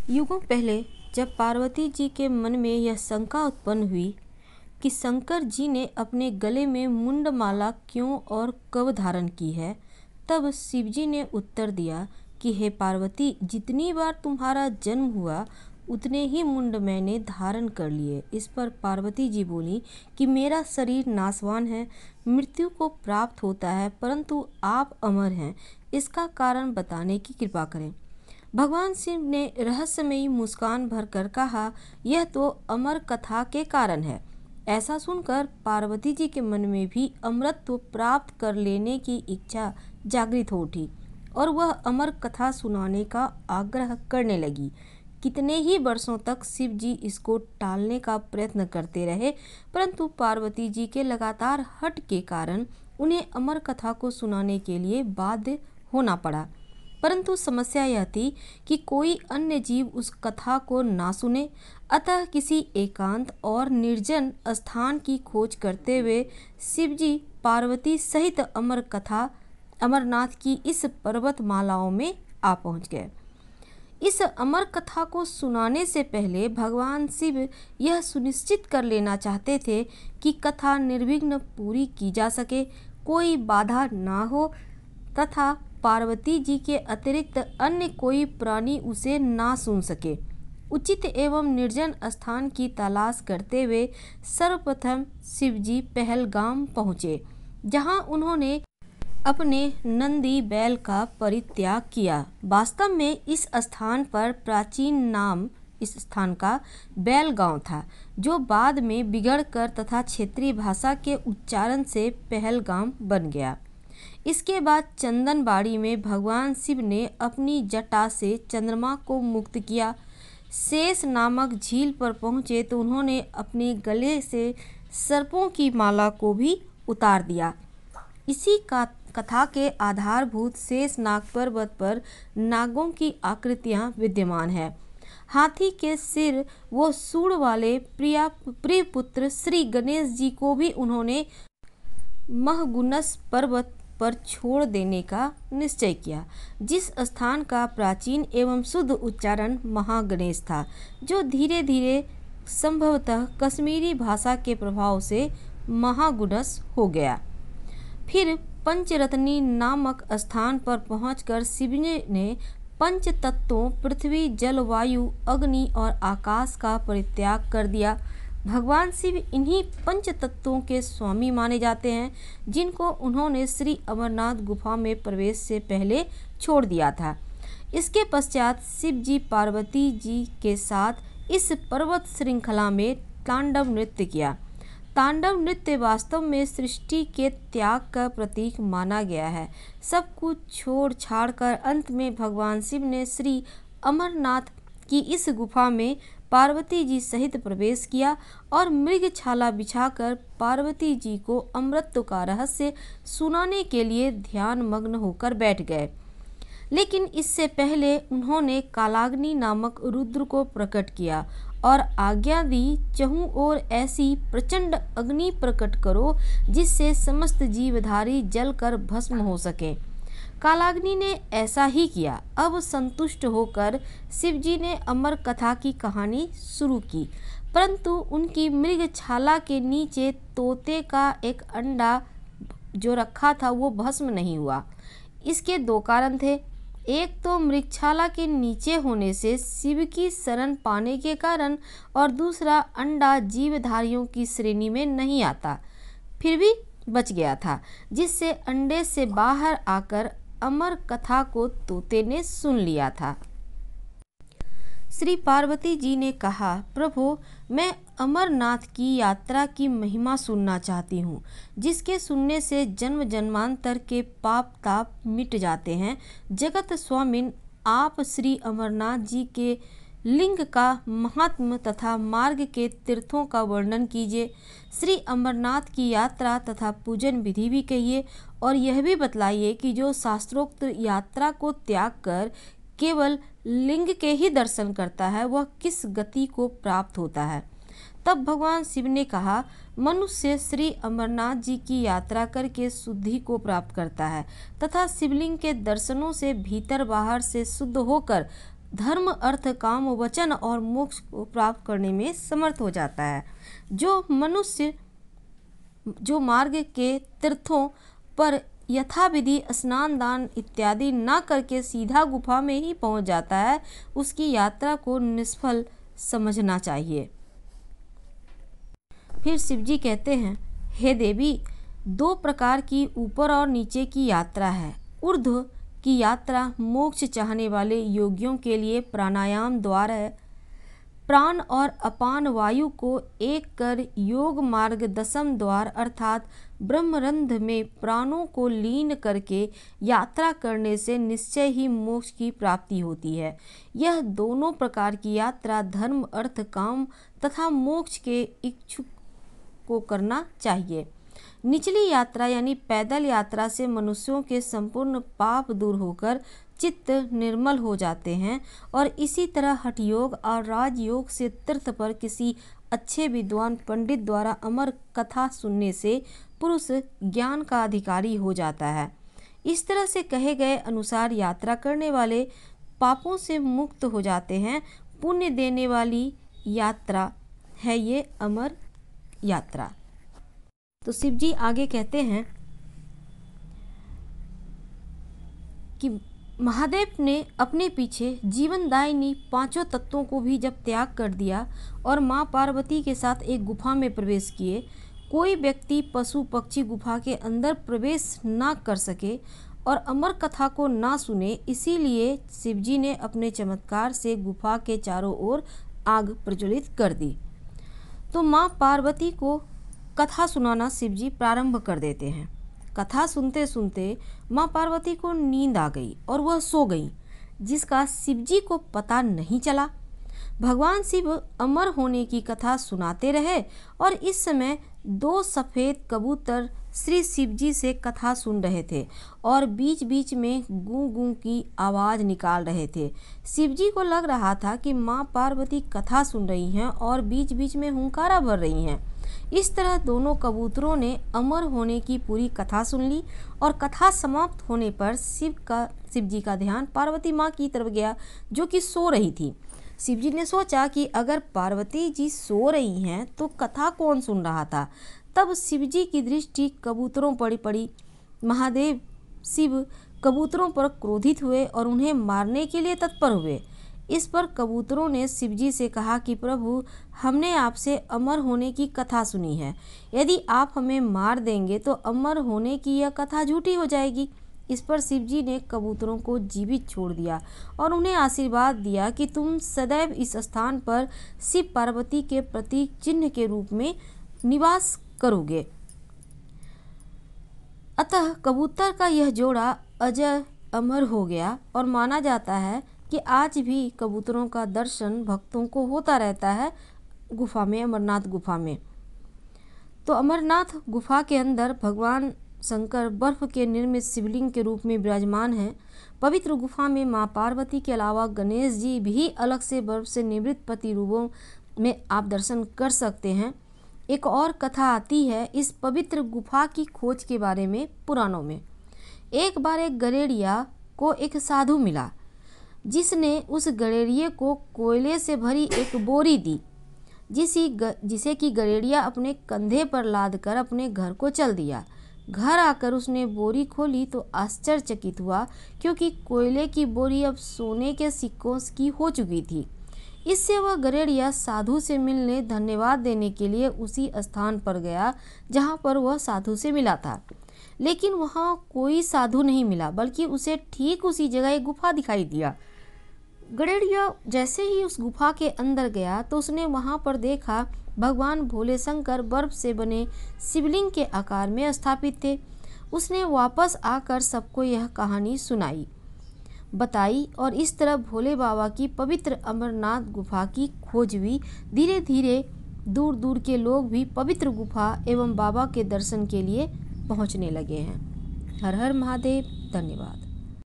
युगों पहले जब पार्वती जी के मन में यह शंका उत्पन्न हुई कि शंकर जी ने अपने गले में मुंडमाला क्यों और कब धारण की है, तब शिव जी ने उत्तर दिया कि हे पार्वती, जितनी बार तुम्हारा जन्म हुआ उतने ही मुंड मैंने धारण कर लिए। इस पर पार्वती जी बोली कि मेरा शरीर नाशवान है, मृत्यु को प्राप्त होता है, परंतु आप अमर हैं, इसका कारण बताने की कृपा करें। भगवान शिव ने रहस्यमयी मुस्कान भरकर कहा, यह तो अमर कथा के कारण है। ऐसा सुनकर पार्वती जी के मन में भी अमरत्व प्राप्त कर लेने की इच्छा जागृत हो उठी और वह अमर कथा सुनाने का आग्रह करने लगी। कितने ही वर्षों तक शिव जी इसको टालने का प्रयत्न करते रहे, परंतु पार्वती जी के लगातार हठ के कारण उन्हें अमर कथा को सुनाने के लिए बाध्य होना पड़ा। परंतु समस्या यह थी कि कोई अन्य जीव उस कथा को ना सुने, अतः किसी एकांत और निर्जन स्थान की खोज करते हुए शिवजी पार्वती सहित अमर कथा अमरनाथ की इस पर्वत मालाओं में आ पहुंच गए। इस अमर कथा को सुनाने से पहले भगवान शिव यह सुनिश्चित कर लेना चाहते थे कि कथा निर्विघ्न पूरी की जा सके, कोई बाधा ना हो तथा पार्वती जी के अतिरिक्त अन्य कोई प्राणी उसे ना सुन सके। उचित एवं निर्जन स्थान की तलाश करते हुए सर्वप्रथम शिवजी पहलगाम पहुँचे, जहाँ उन्होंने अपने नंदी बैल का परित्याग किया। वास्तव में इस स्थान पर प्राचीन नाम इस स्थान का बैल गांव था, जो बाद में बिगड़कर तथा क्षेत्रीय भाषा के उच्चारण से पहलगाम बन गया। इसके बाद चंदनबाड़ी में भगवान शिव ने अपनी जटा से चंद्रमा को मुक्त किया। शेष नामक झील पर पहुँचे तो उन्होंने अपने गले से सर्पों की माला को भी उतार दिया। इसी का कथा के आधारभूत शेष नाग पर्वत पर नागों की आकृतियां विद्यमान है। हाथी के सिर वो सूंड वाले प्रिय पुत्र श्री गणेश जी को भी उन्होंने महगुनस पर्वत पर छोड़ देने का निश्चय किया, जिस स्थान का प्राचीन एवं शुद्ध उच्चारण महागणेश था, जो धीरे धीरे संभवतः कश्मीरी भाषा के प्रभाव से महागुनस हो गया। फिर पंचरत्नी नामक स्थान पर पहुंचकर शिव ने पंच तत्वों पृथ्वी, जल, वायु, अग्नि और आकाश का परित्याग कर दिया। भगवान शिव इन्हीं पंच तत्वों के स्वामी माने जाते हैं, जिनको उन्होंने श्री अमरनाथ गुफा में प्रवेश से पहले छोड़ दिया था। इसके पश्चात शिव जी पार्वती जी के साथ इस पर्वत श्रृंखला में तांडव नृत्य किया। तांडव नृत्य वास्तव में सृष्टि के त्याग का प्रतीक माना गया है। सब कुछ छोड़ छाड़ कर अंत में भगवान शिव ने श्री अमरनाथ की इस गुफा में पार्वती जी सहित प्रवेश किया और मृग छाला बिछाकर पार्वती जी को अमृत का रहस्य सुनाने के लिए ध्यान मग्न होकर बैठ गए। लेकिन इससे पहले उन्होंने कालाग्नि नामक रुद्र को प्रकट किया और आज्ञा दी, चहुं ओर ऐसी प्रचंड अग्नि प्रकट करो जिससे समस्त जीवधारी जलकर भस्म हो सके। कालाग्नि ने ऐसा ही किया। अब संतुष्ट होकर शिवजी ने अमर कथा की कहानी शुरू की, परंतु उनकी मृग छाला के नीचे तोते का एक अंडा जो रखा था वो भस्म नहीं हुआ। इसके दो कारण थे। एक तो मृगछाला के नीचे होने से शिव की शरण पाने के कारण, और दूसरा अंडा जीवधारियों की श्रेणी में नहीं आता, फिर भी बच गया था, जिससे अंडे से बाहर आकर अमर कथा को तोते ने सुन लिया था। श्री पार्वती जी ने कहा, प्रभु, मैं अमरनाथ की यात्रा की महिमा सुनना चाहती हूँ, जिसके सुनने से जन्म जन्मांतर के पाप ताप मिट जाते हैं। जगत स्वामिन, आप श्री अमरनाथ जी के लिंग का महात्म तथा मार्ग के तीर्थों का वर्णन कीजिए। श्री अमरनाथ की यात्रा तथा पूजन विधि भी कहिए, और यह भी बतलाइए कि जो शास्त्रोक्त यात्रा को त्याग कर केवल लिंग के ही दर्शन करता है, वह किस गति को प्राप्त होता है। तब भगवान शिव ने कहा, मनुष्य श्री अमरनाथ जी की यात्रा करके शुद्धि को प्राप्त करता है तथा शिवलिंग के दर्शनों से भीतर बाहर से शुद्ध होकर धर्म अर्थ काम वचन और मोक्ष को प्राप्त करने में समर्थ हो जाता है। जो मनुष्य जो मार्ग के तीर्थों पर यथाविधि स्नान दान इत्यादि न करके सीधा गुफा में ही पहुंच जाता है, उसकी यात्रा को निष्फल समझना चाहिए। फिर शिवजी कहते हैं, हे देवी, दो प्रकार की ऊपर और नीचे की यात्रा है। ऊर्ध्व की यात्रा मोक्ष चाहने वाले योगियों के लिए प्राणायाम द्वार है। प्राण और अपान वायु को एक कर योग मार्ग दशम द्वार अर्थात ब्रह्मरंध्र में प्राणों को लीन करके यात्रा करने से निश्चय ही मोक्ष की प्राप्ति होती है। यह दोनों प्रकार की यात्रा धर्म अर्थ काम तथा मोक्ष के इच्छुक को करना चाहिए। निचली यात्रा यानी पैदल यात्रा से मनुष्यों के संपूर्ण पाप दूर होकर चित्त निर्मल हो जाते हैं और इसी तरह हठ योग और राजयोग से तीर्थ पर किसी अच्छे विद्वान पंडित द्वारा अमर कथा सुनने से पुरुष ज्ञान का अधिकारी हो जाता है। इस तरह से कहे गए अनुसार यात्रा करने वाले पापों से मुक्त हो जाते हैं। पुण्य देने वाली यात्रा है ये अमर यात्रा। तो शिव जी आगे कहते हैं कि महादेव ने अपने पीछे जीवनदायिनी पांचों तत्वों को भी जब त्याग कर दिया और माँ पार्वती के साथ एक गुफा में प्रवेश किए, कोई व्यक्ति पशु पक्षी गुफा के अंदर प्रवेश ना कर सके और अमर कथा को ना सुने, इसीलिए शिवजी ने अपने चमत्कार से गुफा के चारों ओर आग प्रज्वलित कर दी। तो माँ पार्वती को कथा सुनाना शिवजी प्रारंभ कर देते हैं। कथा सुनते सुनते माँ पार्वती को नींद आ गई और वह सो गई, जिसका शिवजी को पता नहीं चला। भगवान शिव अमर होने की कथा सुनाते रहे और इस समय दो सफ़ेद कबूतर श्री शिवजी से कथा सुन रहे थे और बीच बीच में गूं गूं की आवाज़ निकाल रहे थे। शिवजी को लग रहा था कि माँ पार्वती कथा सुन रही हैं और बीच बीच में हुंकारा भर रही हैं। इस तरह दोनों कबूतरों ने अमर होने की पूरी कथा सुन ली और कथा समाप्त होने पर शिवजी का ध्यान पार्वती माँ की तरफ गया, जो कि सो रही थी। शिवजी ने सोचा कि अगर पार्वती जी सो रही हैं तो कथा कौन सुन रहा था। तब शिवजी की दृष्टि कबूतरों पर पड़ी। महादेव शिव कबूतरों पर क्रोधित हुए और उन्हें मारने के लिए तत्पर हुए। इस पर कबूतरों ने शिवजी से कहा कि प्रभु, हमने आपसे अमर होने की कथा सुनी है, यदि आप हमें मार देंगे तो अमर होने की यह कथा झूठी हो जाएगी। इस पर शिवजी ने कबूतरों को जीवित छोड़ दिया और उन्हें आशीर्वाद दिया कि तुम सदैव इस स्थान पर शिव पार्वती के प्रतीक चिन्ह के रूप में निवास करोगे। अतः कबूतर का यह जोड़ा अजय अमर हो गया और माना जाता है कि आज भी कबूतरों का दर्शन भक्तों को होता रहता है गुफा में, अमरनाथ गुफा में। तो अमरनाथ गुफा के अंदर भगवान शंकर बर्फ के निर्मित शिवलिंग के रूप में विराजमान हैं। पवित्र गुफा में माँ पार्वती के अलावा गणेश जी भी अलग से बर्फ से निर्मित प्रतिरूपों में आप दर्शन कर सकते हैं। एक और कथा आती है इस पवित्र गुफा की खोज के बारे में पुराणों में। एक बार एक गड़ेड़िया को एक साधु मिला, जिसने उस गड़ेड़िए को कोयले से भरी एक बोरी दी, जिसे कि गड़ेड़िया अपने कंधे पर लाद कर अपने घर को चल दिया। घर आकर उसने बोरी खोली तो आश्चर्यचकित हुआ, क्योंकि कोयले की बोरी अब सोने के सिक्कों की हो चुकी थी। इससे वह गड़ेड़िया साधु से मिलने धन्यवाद देने के लिए उसी स्थान पर गया जहाँ पर वह साधु से मिला था, लेकिन वहाँ कोई साधु नहीं मिला, बल्कि उसे ठीक उसी जगह एक गुफा दिखाई दिया। गड़ेड़िया जैसे ही उस गुफा के अंदर गया तो उसने वहाँ पर देखा भगवान भोले शंकर बर्फ से बने शिवलिंग के आकार में स्थापित थे। उसने वापस आकर सबको यह कहानी बताई और इस तरह भोले बाबा की पवित्र अमरनाथ गुफा की खोज हुई। धीरे धीरे दूर दूर के लोग भी पवित्र गुफा एवं बाबा के दर्शन के लिए पहुंचने लगे हैं। हर हर महादेव। धन्यवाद।